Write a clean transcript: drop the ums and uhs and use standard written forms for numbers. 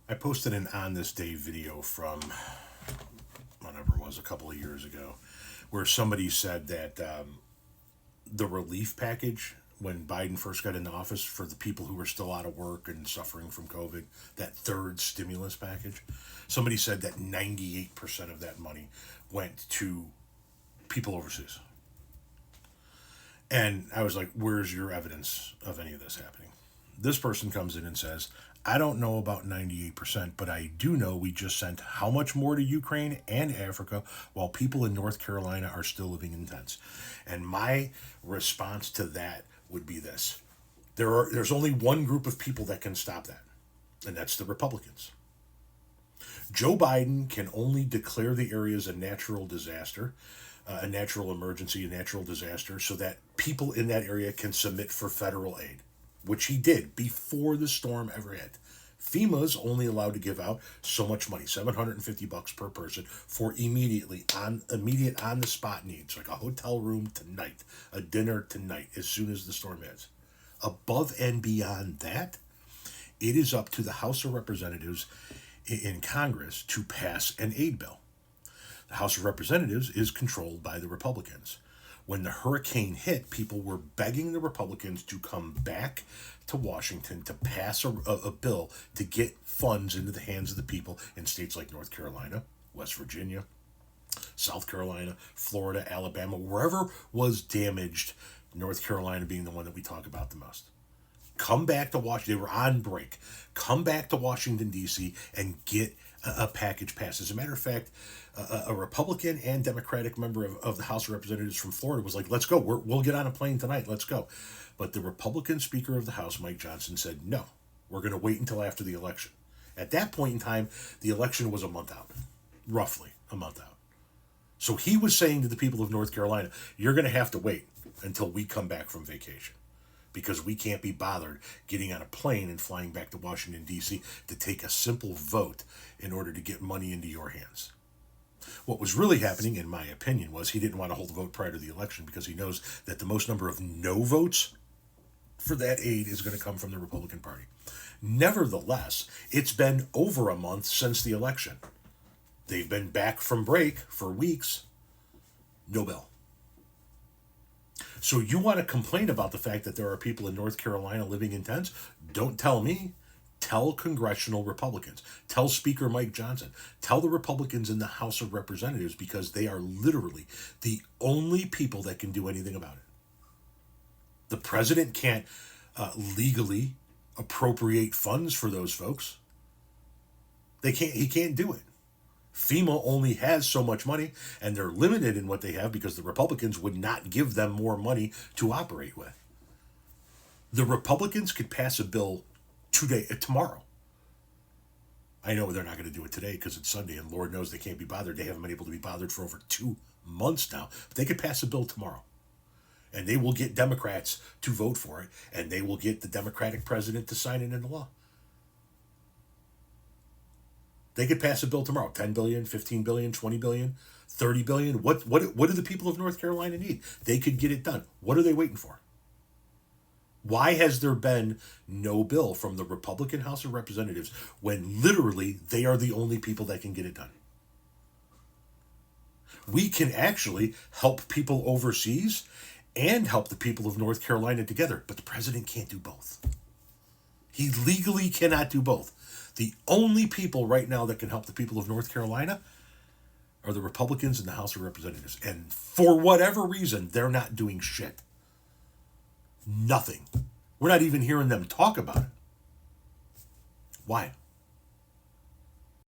I posted an On This Day video from whatever it was a couple of years ago where somebody said that the relief package when Biden first got into office for the people who were still out of work and suffering from COVID, that third stimulus package, somebody said that 98% of that money went to people overseas. And I was like, where's your evidence of any of this happening? This person comes in and says, I don't know about 98%, but I do know we just sent how much more to Ukraine and Africa while people in North Carolina are still living in tents. And my response to that would be this. There's only one group of people that can stop that, and that's the Republicans. Joe Biden can only declare the areas a natural disaster, a natural emergency, a natural disaster, so that people in that area can submit for federal aid, which he did before the storm ever hit. FEMA's only allowed to give out so much money, $750 per person for immediate on the spot needs, like a hotel room tonight, a dinner tonight, as soon as the storm hits. Above and beyond that, it is up to the House of Representatives in Congress to pass an aid bill. The House of Representatives is controlled by the Republicans. When the hurricane hit, people were begging the Republicans to come back to Washington to pass a bill to get funds into the hands of the people in states like North Carolina, West Virginia, South Carolina, Florida, Alabama, wherever was damaged, North Carolina being the one that we talk about the most. Come back to Washington. They were on break. Come back to Washington, D.C. and get a package passed. As a matter of fact, a Republican and Democratic member of the House of Representatives from Florida was like, let's go. We'll get on a plane tonight. Let's go. But the Republican Speaker of the House, Mike Johnson, said, no, we're going to wait until after the election. At that point in time, the election was a month out, roughly a month out. So he was saying to the people of North Carolina, you're going to have to wait until we come back from vacation, because we can't be bothered getting on a plane and flying back to Washington, D.C. to take a simple vote in order to get money into your hands. What was really happening, in my opinion, was he didn't want to hold a vote prior to the election because he knows that the most number of no votes for that aid is going to come from the Republican Party. Nevertheless, it's been over a month since the election. They've been back from break for weeks. No bill. So you want to complain about the fact that there are people in North Carolina living in tents? Don't tell me. Tell congressional Republicans. Tell Speaker Mike Johnson. Tell the Republicans in the House of Representatives, because they are literally the only people that can do anything about it. The president can't legally appropriate funds for those folks. He can't do it. FEMA only has so much money, and they're limited in what they have because the Republicans would not give them more money to operate with. The Republicans could pass a bill tomorrow. I know they're not going to do it today because it's Sunday, and Lord knows they can't be bothered. They haven't been able to be bothered for over 2 months now. But they could pass a bill tomorrow, and they will get Democrats to vote for it, and they will get the Democratic president to sign it into law. They could pass a bill tomorrow. 10 billion, 15 billion, 20 billion, 30 billion. What do the people of North Carolina need? They could get it done. What are they waiting for? Why has there been no bill from the Republican House of Representatives when literally they are the only people that can get it done? We can actually help people overseas and help the people of North Carolina together, but the president can't do both. He legally cannot do both. The only people right now that can help the people of North Carolina are the Republicans in the House of Representatives. And for whatever reason, they're not doing shit. Nothing. We're not even hearing them talk about it. Why?